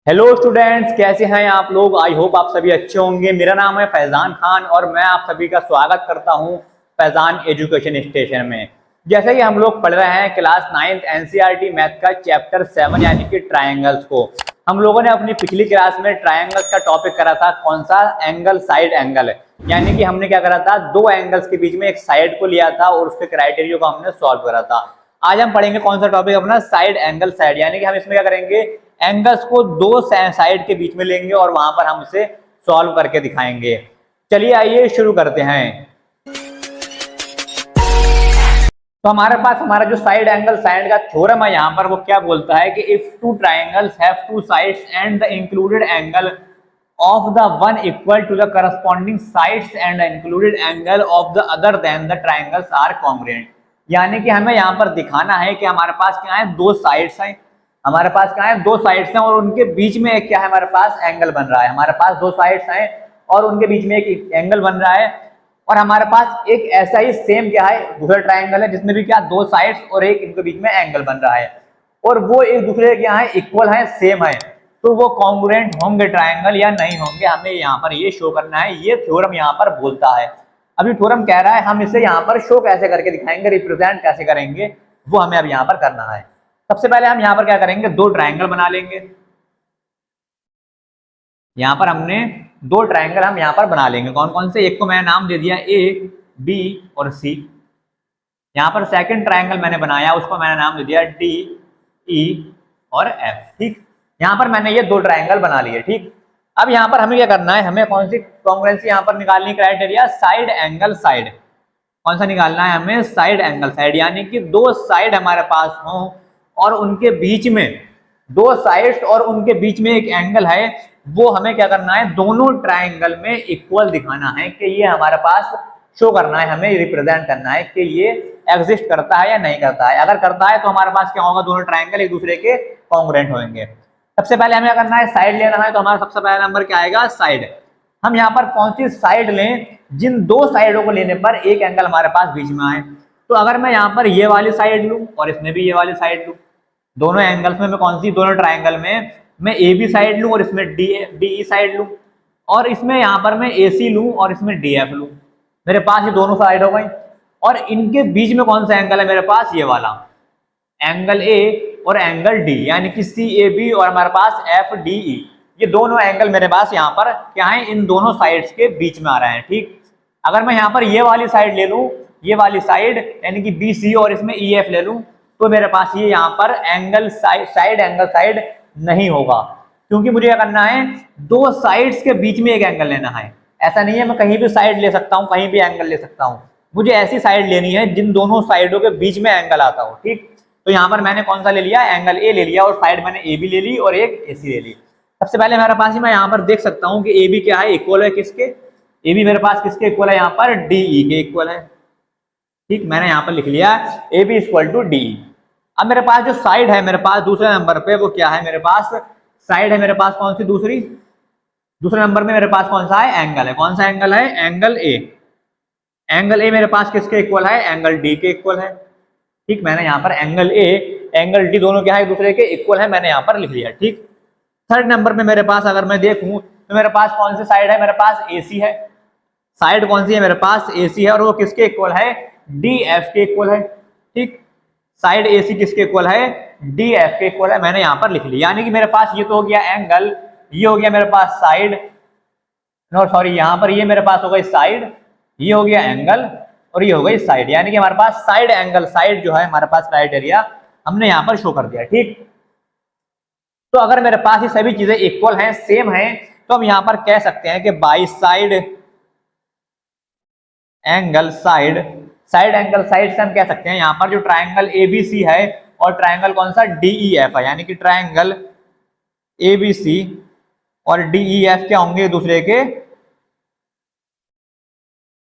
Hello students, कैसे हैं आप लोग। आई होप आप सभी अच्छे होंगे। मेरा नाम है फैजान खान और मैं आप सभी का स्वागत करता हूं फैजान एजुकेशन स्टेशन में। जैसे कि हम लोग पढ़ रहे हैं क्लास 9th एनसीईआरटी मैथ का चैप्टर 7 यानी कि ट्रायंगल्स को। हम लोगों ने अपनी पिछली क्लास में ट्रायंगल्स का टॉपिक करा था, कौन सा, एंगल साइड एंगल। यानी कि हमने क्या करा था, दो एंगल्स के बीच में एक साइड को लिया था और उसके क्राइटेरिया को हमने सॉल्व करा था। आज हम पढ़ेंगे कौन सा टॉपिक अपना, साइड एंगल साइड। यानी कि हम इसमें क्या करेंगे, एंगल्स को दो साइड के बीच में लेंगे और वहां पर हम इसे सॉल्व करके दिखाएंगे। चलिए आइए शुरू करते हैं। तो हमारे पास हमारा जो साइड एंगल साइड का थ्योरम है यहाँ पर, वो क्या बोलता है कि if two triangles have two sides and the included angle of the one equal to the corresponding sides and included angle of the other then the triangles are congruent. यानी कि हमें यहाँ पर दिखाना है कि हमारे पास क्या है, दो साइड्स हैं। हमारे पास क्या है, दो साइड्स हैं और उनके बीच में एक क्या है, हमारे पास एंगल बन रहा है। हमारे पास दो साइड्स हैं और उनके बीच में एक एंगल बन रहा है। और हमारे पास एक ऐसा ही सेम क्या है, दूसरा ट्रायंगल है जिसमें भी क्या, दो साइड्स और एक इनके बीच में एंगल बन रहा है और वो एक दूसरे क्या है, इक्वल है, सेम है। तो वो कॉन्ग्रुएंट होंगे ट्रायंगल या नहीं होंगे, हमें यहाँ पर ये शो करना है। ये थ्योरम यहाँ पर बोलता है। अभी थ्योरम कह रहा है हम इसे यहाँ पर शो कैसे करके दिखाएंगे, रिप्रेजेंट कैसे करेंगे, वो हमें अब यहाँ पर करना है। सबसे पहले हम यहाँ पर क्या करेंगे, दो ट्रायंगल बना लेंगे। यहाँ पर हमने दो ट्रायंगल हम यहाँ पर बना लेंगे। कौन कौन से, एक को मैंने नाम दे दिया ए, बी और सी। यहाँ पर सेकंड ट्रायंगल मैंने बनाया, उसको मैंने नाम दे दिया डी, ई और एफ। ठीक, यहाँ पर मैंने ये दो ट्रायंगल बना लिए। ठीक, अब यहाँ पर हमें क्या करना है, हमें कौन सी कॉन्ग्रुएंसी यहाँ पर निकालनी, क्राइटेरिया साइड एंगल साइड। कौन सा निकालना है हमें, साइड एंगल साइड। यानी कि दो साइड हमारे पास हो और उनके बीच में, दो साइड्स और उनके बीच में एक एंगल है, वो हमें क्या करना है, दोनों ट्रायंगल में इक्वल दिखाना है कि ये हमारे पास शो करना है, हमें रिप्रेजेंट करना है कि ये एग्जिस्ट करता है या नहीं करता है। अगर करता है तो हमारे पास क्या होगा, दोनों ट्रायंगल एक दूसरे के कॉन्ग्रुएंट होंगे। सबसे पहले हमें क्या करना है, साइड लेना है। तो हमारा सबसे पहला नंबर क्या आएगा, साइड। हम यहाँ पर कौन सी साइड लें, जिन दो साइडों को लेने पर एक एंगल हमारे पास बीच में आए। तो अगर मैं यहाँ पर ये वाली साइड लूं और इसमें भी ये वाली साइड लूं, दोनों एंगल्स में मैं कौन सी, दोनों ट्रायंगल में मैं ए बी साइड लूं और इसमें डी ई साइड लूं, और इसमें यहाँ पर मैं ए सी लूं और इसमें डी एफ लूं, मेरे पास ये दोनों साइड हो गई। और इनके बीच में कौन सा एंगल है मेरे पास, ये वाला एंगल ए और एंगल डी, यानी कि सी ए बी और हमारे पास एफ डी ई। ये दोनों एंगल मेरे पास यहाँ पर क्या है, इन दोनों साइड्स के बीच में आ रहे हैं। ठीक, अगर मैं यहाँ पर ये वाली साइड ले लूं, ये वाली साइड यानी कि बी सी और इसमें ई एफ ले लूं, तो मेरे पास ये यहाँ पर एंगल साइड एंगल साइड नहीं होगा। क्योंकि मुझे क्या करना है, दो साइड्स के बीच में एक एंगल लेना है। ऐसा नहीं है मैं कहीं भी साइड ले सकता हूँ, कहीं भी एंगल ले सकता हूँ। मुझे ऐसी साइड लेनी है जिन दोनों साइडों के बीच में एंगल आता हो। ठीक, तो यहाँ पर मैंने कौन सा ले लिया, एंगल ए ले लिया और साइड मैंने ए बी ले ली और एक ए सी ले ली। सबसे पहले मेरे पास ही मैं यहाँ पर देख सकता हूँ कि ए बी क्या है, इक्वल है किसके, ए बी मेरे पास किसके इक्वल है, यहाँ पर डी ई के इक्वल है। ठीक, मैंने यहाँ पर लिख लिया A B equal to D. अब मेरे पास जो साइड है मेरे पास दूसरे नंबर पे, वो क्या है, मेरे पास साइड है, मेरे पास कौन सी, दूसरी, दूसरे नंबर में मेरे पास कौन सा है, एंगल है। कौन सा एंगल है, एंगल ए। एंगल ए मेरे पास किसके इक्वल है, एंगल डी के इक्वल है। ठीक, मैंने यहाँ पर एंगल ए एंगल डी दोनों क्या है, एक दूसरे के इक्वल है, मैंने यहाँ पर लिख लिया। ठीक, थर्ड नंबर में मेरे पास अगर मैं देखूं तो मेरे पास कौन सी साइड है, मेरे पास ए सी है। साइड कौन सी है, मेरे पास ए सी है और वो किसके इक्वल है, डी एफ के इक्वल है। ठीक, साइड ए सी किसके इक्वल है, डी एफ के इक्वल है, मैंने यहाँ पर लिख लिया। यानी कि मेरे पास ये तो हो गया एंगल, ये हो गया मेरे पास साइड, नो सॉरी, यहाँ पर ये मेरे पास हो गई साइड, ये हो गया एंगल और ये हो गई साइड। यानी कि हमारे पास साइड एंगल साइड जो है हमारे पास क्राइटेरिया हमने यहाँ पर शो कर दिया। ठीक, तो अगर मेरे पास ये सभी चीजें इक्वल हैं, सेम हैं, तो हम यहाँ पर कह सकते हैं कि by side angle side, side angle side से हम कह सकते हैं यहाँ पर जो ट्रायंगल एबीसी है और ट्रायंगल कौन सा, डीईएफ है, यानी कि ट्रायंगल एबीसी और डीईएफ क्या होंगे, एक दूसरे के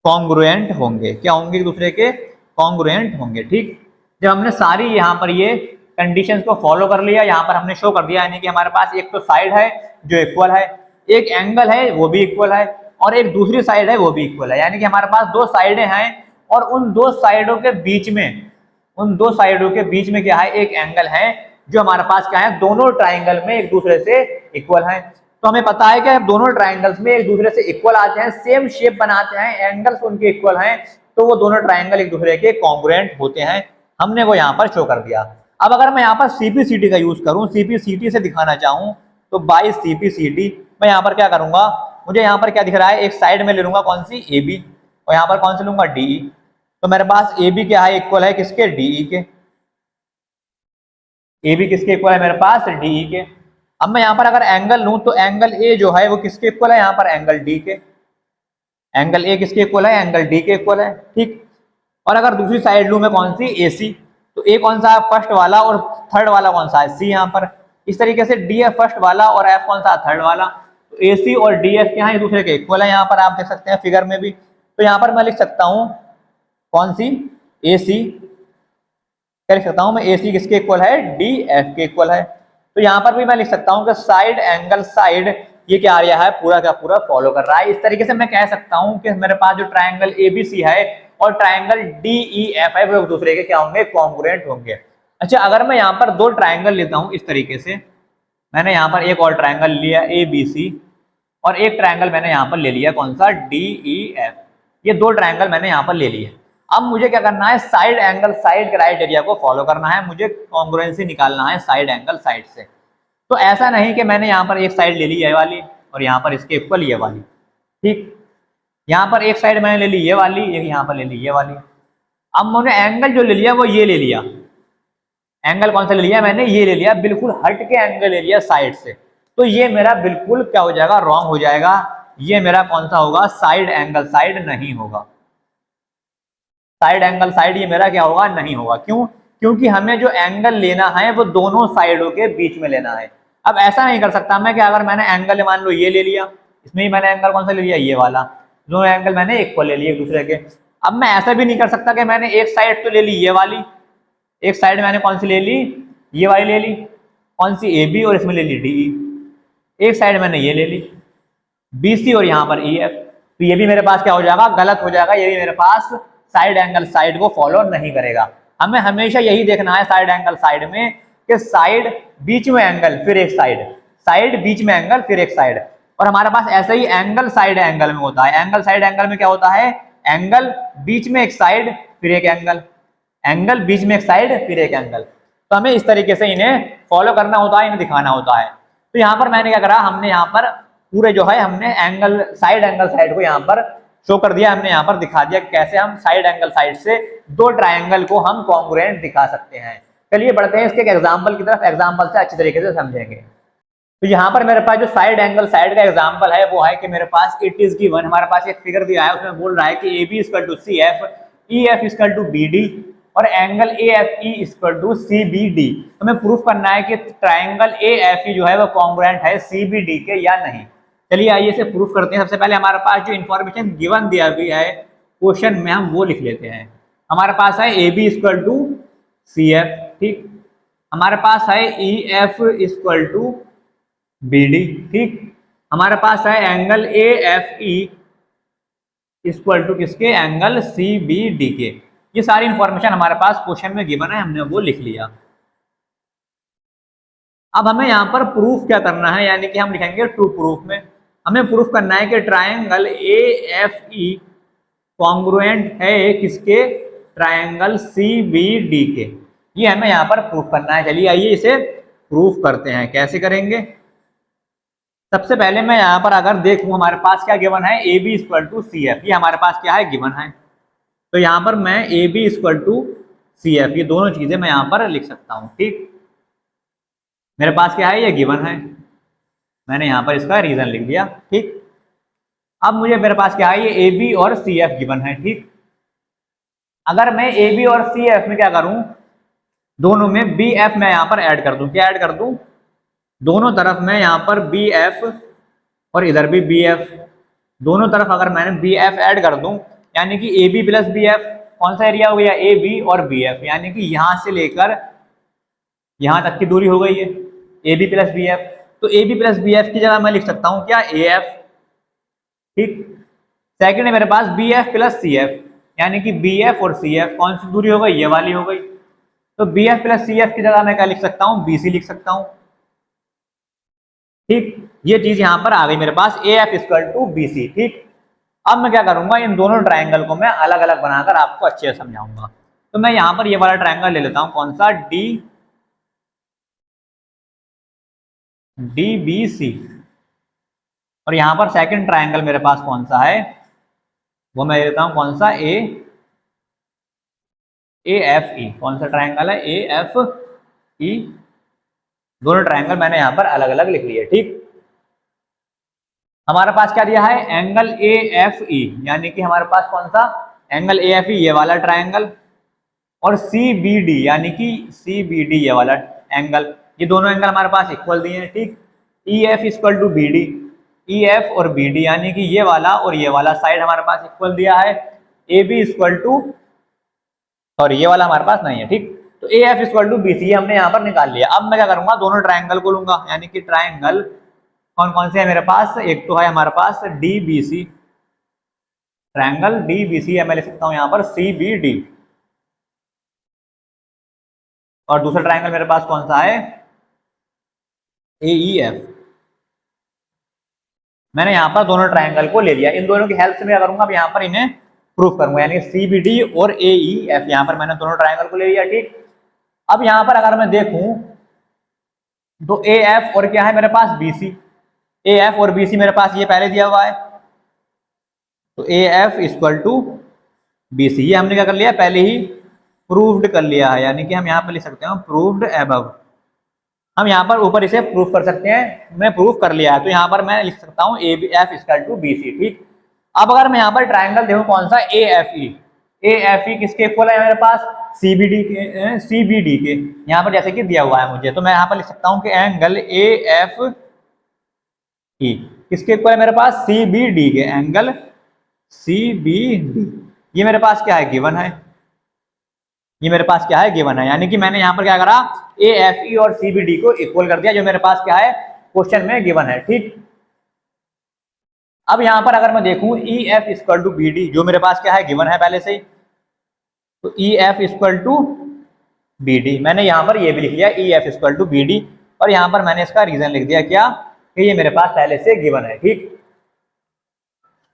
कॉन्ग्रुएंट होंगे। क्या होंगे, एक दूसरे के कॉन्ग्रुएंट होंगे। ठीक, जब हमने सारी यहाँ पर ये कंडीशंस को फॉलो कर लिया, यहाँ पर हमने शो कर दिया, यानी कि हमारे पास एक तो साइड है जो इक्वल है, एक एंगल है वो भी इक्वल है और एक दूसरी साइड है वो भी इक्वल है। यानी कि हमारे पास दो साइडें हैं और उन दो साइडों के बीच में, उन दो साइडों के बीच में क्या है, एक एंगल है जो हमारे पास क्या है, दोनों ट्राइंगल में एक दूसरे से इक्वल है। तो हमें पता है कि दोनों ट्राइंगल्स में एक दूसरे से इक्वल आते हैं, सेम शेप बनाते हैं, एंगल्स उनके इक्वल हैं, तो वो दोनों ट्राइंगल एक दूसरे के कॉन्ग्रुएंट होते हैं। हमने वो यहाँ पर शो कर दिया। अब अगर मैं यहाँ पर सीपीसीटी का यूज करूँ, सीपीसीटी से दिखाना चाहूँ, तो बाई सीपीसीटी मैं यहाँ पर क्या करूंगा, मुझे यहाँ पर क्या दिख रहा है, एक साइड में ले लूंगा कौन सी, ए बी, और यहाँ पर कौन सी लूंगा, डी। तो मेरे पास ए बी क्या है, इक्वल है किसके, डी के। ए बी किसके इक्वल है मेरे पास, डी के। अब मैं यहाँ पर अगर एंगल लूं तो एंगल ए जो है वो किसके इक्वल है, यहाँ पर एंगल डी के। एंगल ए किसके इक्वल है, एंगल डी के इक्वल है, ठीक। और अगर दूसरी साइड लूं मैं कौन सी, ए सी, तो ए कौन सा है, फर्स्ट वाला, और थर्ड वाला कौन सा है, सी। यहाँ पर इस तरीके से डी है फर्स्ट वाला और एफ कौन सा, थर्ड वाला। तो ए सी और डी एफ यहाँ एक दूसरे के इक्वल है, यहाँ पर आप देख सकते हैं फिगर में भी। तो यहाँ पर मैं लिख सकता हूँ कौन सी, ए सी, क्या लिख सकता हूँ मैं, ए सी किसके इक्वल है, डी एफ के इक्वल है। तो यहाँ पर भी मैं लिख सकता हूँ कि साइड एंगल साइड ये क्या आ रहा है, पूरा का पूरा फॉलो कर रहा है। इस तरीके से मैं कह सकता हूँ कि मेरे पास जो ट्राइंगल एबीसी है और ट्राइंगल डीईएफ है वो एक दूसरे के क्या होंगे, कॉन्ग्रुएंट होंगे। अच्छा, अगर मैं यहाँ पर दो ट्राइंगल लेता हूँ इस तरीके से, मैंने यहाँ पर एक और ट्राइंगल लिया ए बी सी, और एक ट्राइंगल मैंने यहाँ पर ले लिया कौन सा, डी ई एफ। ये दो ट्राइंगल मैंने यहाँ पर ले लिए। अब मुझे क्या करना है, साइड एंगल साइड क्राइटेरिया को फॉलो करना है, मुझे कॉन्ग्रुएंसी निकालना है साइड एंगल साइड से। तो ऐसा नहीं कि मैंने यहाँ पर एक साइड ले ली ये वाली और यहाँ पर इसके इक्वल ये वाली, ठीक। यहाँ पर एक साइड मैंने ले ली ये वाली, एक यहाँ पर ले ली ये वाली। अब मैंने एंगल जो ले लिया वो ये ले लिया, एंगल कौन सा ले लिया मैंने, ये ले लिया, बिल्कुल हट के एंगल ले लिया साइड से। तो ये मेरा बिल्कुल क्या हो जाएगा, रॉन्ग हो जाएगा। ये मेरा कौन सा होगा, साइड एंगल साइड नहीं होगा। साइड एंगल साइड ये मेरा क्या होगा, नहीं होगा। क्यों, क्योंकि हमें जो एंगल लेना है वो दोनों साइडों के बीच में लेना है। अब ऐसा नहीं कर सकता मैं कि अगर मैंने एंगल मान लो ये ले लिया, इसमें ही मैंने एंगल कौन सा ले लिया, ये वाला, दोनों एंगल मैंने इक्वल ले लिए एक दूसरे के। अब मैं ऐसा भी नहीं कर सकता कि मैंने एक साइड तो ले ली ये वाली, एक साइड मैंने कौन सी ले ली, ये वाली ले ली, कौन सी, ए बी, और इसमें ले ली डी ई। एक साइड मैंने ये ले ली बी सी और यहाँ पर ई एफ। तो ये भी मेरे पास क्या हो जाएगा, गलत हो जाएगा। ये भी मेरे पास साइड एंगल साइड को फॉलो नहीं करेगा। हमें हमेशा यही देखना है साइड एंगल साइड में कि साइड बीच में एंगल फिर एक साइड, साइड बीच में एंगल फिर एक साइड। और हमारे पास ऐसा ही एंगल साइड एंगल में होता है। एंगल साइड एंगल में क्या होता है, एंगल बीच में एक साइड फिर एक एंगल, एंगल बीच में एक साइड फिर एक एंगल। तो हमें इस तरीके से इन्हें फॉलो करना होता है, इन्हें दिखाना होता है। तो यहाँ पर मैंने क्या करा, हमने यहाँ पर पूरे जो है हमने एंगल साइड को यहाँ पर शो कर दिया, हमने यहाँ पर दिखा दिया कैसे हम साइड एंगल साइड से दो ट्राइंगल को हम कॉन्ग्रुएंट दिखा सकते हैं। चलिए बढ़ते हैं इसके एक एग्जाम्पल की तरफ, एग्जाम्पल से अच्छी तरीके से समझेंगे। तो यहाँ पर मेरे पास जो साइड एंगल साइड का एग्जाम्पल है वो है कि मेरे पास इट इज गिवन, हमारे पास एक फिगर दिया है, उसमें बोल रहा है कि A B equal to C F, E F equal to B D, और angle A F E equal to C B D. तो हमें प्रूफ करना है कि ट्राइंगल ए एफ ई जो है वो कॉन्ग्रुएंट है सी बी डी के या नहीं। चलिए आइए इसे प्रूफ करते हैं। सबसे पहले हमारे पास जो इन्फॉर्मेशन गिवन दिया हुई है क्वेश्चन में हम वो लिख लेते हैं। हमारे पास है A B equal to C F, ठीक। हमारे पास है E F equal to B D, ठीक। हमारे पास है angle A F E equal to किसके, एंगल सी बी डी के। ये सारी इंफॉर्मेशन हमारे पास क्वेश्चन में गिवन है, हमने वो लिख लिया। अब हमें यहाँ पर प्रूफ क्या करना है, यानी कि हम लिखेंगे टू प्रूफ में। हमें प्रूफ करना है कि triangle A F E congruent है किसके, ट्राइंगल सी बी डी के। ये हमें यहाँ पर प्रूफ करना है। चलिए आइए इसे प्रूफ करते हैं। कैसे करेंगे, सबसे पहले मैं यहाँ पर अगर देखूँ हमारे पास क्या गिवन है, A B equal to C F, ये हमारे पास क्या है, गिवन है। तो यहाँ पर मैं A B equal to C F, ये दोनों चीजें मैं यहाँ पर लिख सकता हूँ, ठीक। मेरे पास क्या है, ये गिवन है, मैंने यहाँ पर इसका रीजन लिख दिया, ठीक। अब मुझे मेरे पास क्या है, ये ए बी और सी एफ गिवन है, ठीक। अगर मैं ए बी और सी एफ में क्या करूं, दोनों में बी एफ मैं यहाँ पर ऐड कर दूं। क्या ऐड कर दूं, दोनों तरफ मैं यहाँ पर बी एफ और इधर भी बी एफ, दोनों तरफ अगर मैंने बी एफ ऐड कर दूं, यानी कि A B plus B F, कौन सा एरिया हो गया, ए बी और बी एफ, यानी कि यहां से लेकर यहां तक की दूरी हो गई है A B plus B F. तो A B plus B F की जगह मैं लिख सकता हूं क्या, ए एफ, ठीक। सेकंड है मेरे पास B F plus C F, यानी कि बी एफ और सी एफ, कौन सी दूरी हो गई, ये वाली हो गई। तो B F plus C F की जगह मैं क्या लिख सकता हूँ, बी सी लिख सकता हूँ। ठीक, ये चीज यहाँ पर आ गई मेरे पास, A F equal to B C. ठीक, अब मैं क्या करूंगा, इन दोनों ट्राइंगल को मैं अलग अलग बनाकर आपको अच्छे से समझाऊंगा। तो मैं यहाँ पर ये वाला ट्राइंगल ले लेता हूँ, कौन सा, डी डी बी सी। और यहाँ पर सेकंड ट्राइंगल मेरे पास कौन सा है, वो मैं ले लेता हूँ, कौन सा, ए एफ ई। कौन सा ट्राइंगल है, ए एफ ई। दोनों ट्राइंगल मैंने यहाँ पर अलग अलग लिख लिए। ठीक, हमारे पास क्या दिया है, एंगल ए एफ ई, यानी कि हमारे पास कौन सा, एंगल ए एफ ई, ये वाला ट्राइंगल, और सी बी डी, यानी कि सी बी डी ये वाला एंगल। ये दोनों एंगल हमारे पास इक्वल दिए हैं। ठीक, E F equal to B D, E F और बी डी, यानी कि ये वाला और ये वाला साइड हमारे पास इक्वल दिया है। ए बी इक्वल टू, और ये वाला हमारे पास नहीं है। ठीक, तो A F equal to B C हमने यहाँ पर निकाल लिया। अब मैं क्या करूंगा, दोनों ट्राइंगल को लूंगा, यानी कि ट्राइंगल कौन कौन से है मेरे पास, एक तो है हमारे पास D B C, triangle D B C है, मैं लिख सकता हूँ यहाँ पर सी बी डी। और दूसरा ट्राइंगल मेरे पास कौन सा है, ए ई एफ। मैंने यहाँ पर दोनों ट्राइंगल को ले लिया। इन दोनों की हेल्प से मैं क्या करूंगा, अब यहाँ पर इन्हें प्रूफ करूंगा, यानी सी बी डी और ए ई एफ। यहाँ पर मैंने दोनों ट्राइंगल को ले लिया। ठीक, अब यहाँ पर अगर मैं देखूं तो ए एफ और क्या है मेरे पास, बी सी। ए एफ और बी सी मेरे पास ये पहले दिया हुआ है, तो A F equal to B C, ये हमने क्या कर लिया, पहले ही प्रूव्ड कर लिया है, यानी कि हम यहाँ पर लिख सकते हैं प्रूव्ड एबव। हम यहाँ पर ऊपर इसे प्रूफ कर सकते हैं, मैं प्रूफ कर लिया है, तो यहाँ पर मैं लिख सकता हूँ A F equal to B C. ठीक, अब अगर मैं यहाँ पर ट्राइंगल देखूँ कौन सा, ए एफ ई। ए एफ ई किसके इक्वल है मेरे पास, सीबीडी के, सीबीडी के, यहाँ पर जैसे कि दिया हुआ है मुझे, तो मैं यहाँ पर लिख सकता हूँ कि एंगल ए एफ ई किसके इक्वल है मेरे पास, सीबीडी के, एंगल सीबीडी। ये मेरे पास क्या है, गिवन है, ये मेरे पास क्या है, गिवन है, यानी कि मैंने यहाँ पर क्या करा, ए एफ ई और सीबीडी को इक्वल कर दिया, जो मेरे पास क्या है, क्वेश्चन में गिवन है। ठीक, अब यहाँ पर अगर मैं देखूं E F equal to B D, जो मेरे पास क्या है, गिवन है पहले से ही, तो E F equal to B D, मैंने यहाँ पर ये भी लिख लिया, E F equal to B D, और यहाँ पर मैंने इसका रीजन लिख दिया क्या, कि ये मेरे पास पहले से गिवन है। ठीक,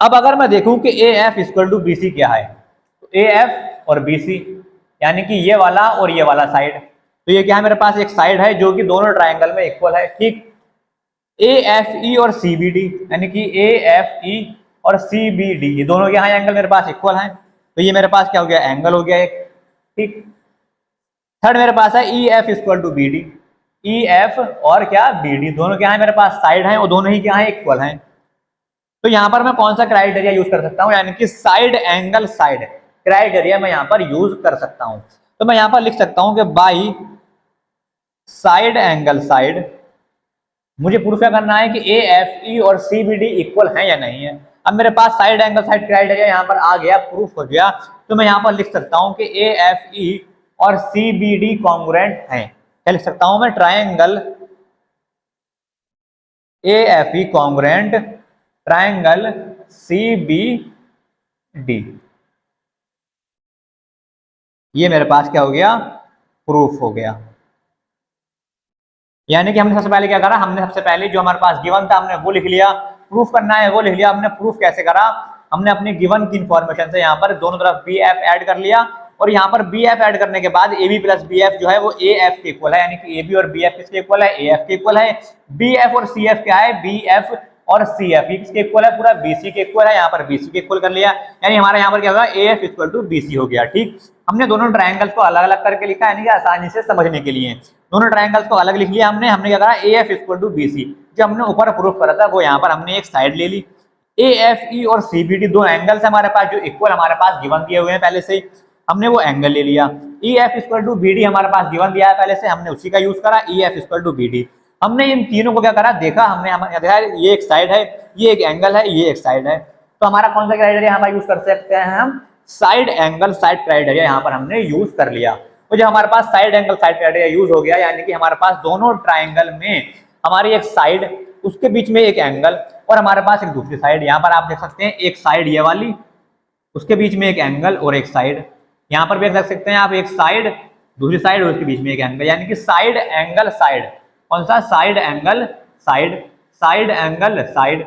अब अगर मैं देखूं कि A F equal to B C क्या है, तो ए एफ और बी सी, यानी कि ये वाला और ये वाला साइड, तो ये क्या है मेरे पास, एक साइड है जो कि दोनों ट्राइंगल में इक्वल है। ठीक, ए एफ ई और सी बी डी, यानी कि ए एफ ई और सी बी डी, ये दोनों यहाँ एंगल मेरे पास इक्वल हैं, तो ये मेरे पास क्या हो गया, एंगल हो गया एक। ठीक, थर्ड मेरे पास है E F equal to B D, E F और क्या, बी डी, दोनों क्या है मेरे पास, साइड हैं, और दोनों ही क्या है, इक्वल हैं। तो यहाँ पर मैं कौन सा क्राइटेरिया यूज कर सकता हूँ, यानी कि साइड एंगल साइड क्राइटेरिया मैं यहाँ पर यूज कर सकता हूँ। तो मैं यहाँ पर लिख सकता हूँ कि बाई साइड एंगल साइड, मुझे प्रूफ क्या करना है कि ए एफ ई और सी बी डी इक्वल है या नहीं है। अब मेरे पास साइड एंगल साइड क्राइटेरिया यहाँ पर आ गया, प्रूफ हो गया, तो मैं यहाँ पर लिख सकता हूँ कि ए एफ ई और सी बी डी कॉन्ग्रुएंट है। क्या लिख सकता हूँ मैं, triangle A F E congruent triangle C B D, ये मेरे पास क्या हो गया, प्रूफ हो गया। यानी कि हमने सबसे पहले क्या करा, हमने सबसे पहले जो हमारे पास गिवन था हमने वो लिख लिया, प्रूफ करना है वो लिख लिया। हमने प्रूफ कैसे करा, हमने अपनी गिवन की इंफॉर्मेशन से यहाँ पर दोनों तरफ बी एफ ऐड कर लिया, और यहाँ पर बी एफ ऐड करने के बाद A B plus B F जो है वो ए एफ के इक्वल है, यानी कि ए बी और बी एफ किसके इक्वल है, ए एफ के इक्वल है। बी एफ और सी एफ क्या है, बी एफ और सी एफ, ये किसके इक्वल है, पूरा बी सी के इक्वल है, यहाँ पर बी सी के इक्वल कर लिया, यानी हमारा यहाँ पर क्या होगा, A F equal to B C हो गया। ठीक, हमने दोनों ट्राइंगल्स को अलग अलग करके लिखा, यानी कि आसानी से समझने के लिए दोनों ट्राइंगल्स को अलग लिख लिया हमने। हमने क्या करा, A F equal to B C, जो हमने ऊपर प्रूफ करा था वो यहाँ पर हमने एक साइड ले ली। ए एफ ई और सी बी डी दो एंगल्स हमारे पास जो इक्वल हमारे पास गिवन दिए हुए हैं पहले से, हमने वो एंगल ले लिया। E F equal to B D हमारे पास गिवन दिया है पहले से, हमने उसी का यूज करा, E F equal to B D. हमने इन तीनों को क्या करा, देखा, हमने देखा ये एक साइड है, ये एक एंगल है, ये एक साइड है, तो हमारा कौन सा क्राइटेरिया यहाँ पर यूज कर सकते हैं हम, साइड एंगल साइड क्राइटेरिया यहाँ पर हमने यूज कर लिया। तो जब हमारे पास side angle side criteria use हो गया, यानी कि हमारे पास दोनों ट्राइंगल में हमारी एक साइड, उसके बीच में एक एंगल, और हमारे पास एक दूसरी साइड, यहाँ पर आप देख सकते हैं एक साइड ये वाली, उसके बीच में एक एंगल और एक साइड, यहाँ पर भी देख सकते हैं आप एक साइड, दूसरी साइड और उसके बीच में एक एंगल, यानी कि साइड एंगल साइड, कौन सा, side angle side side angle side,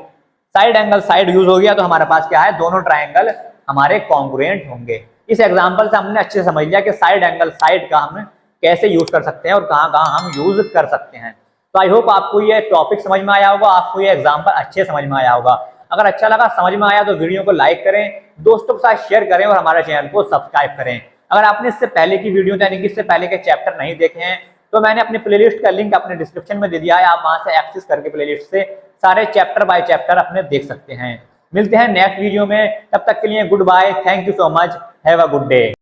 side angle side use हो गया तो हमारे पास क्या है, दोनों ट्राइंगल हमारे कॉन्ग्रुएंट होंगे। इस एग्जांपल से हमने अच्छे से समझ लिया कि साइड एंगल साइड का हम कैसे यूज कर सकते हैं और कहाँ कहाँ हम यूज कर सकते हैं। तो आई होप आपको ये टॉपिक समझ में आया होगा, आपको ये एग्जाम्पल अच्छे समझ में आया होगा। अगर अच्छा लगा, समझ में आया तो वीडियो को लाइक करें, दोस्तों के साथ शेयर करें और हमारे चैनल को सब्सक्राइब करें। अगर आपने इससे पहले की वीडियो यानी कि इससे पहले के चैप्टर नहीं देखे हैं तो मैंने अपनी प्लेलिस्ट का लिंक अपने डिस्क्रिप्शन में दे दिया है, आप वहां से एक्सेस करके प्लेलिस्ट से सारे चैप्टर बाय चैप्टर अपने देख सकते हैं। मिलते हैं नेक्स्ट वीडियो में, तब तक के लिए goodbye, thank you so much, have a good day.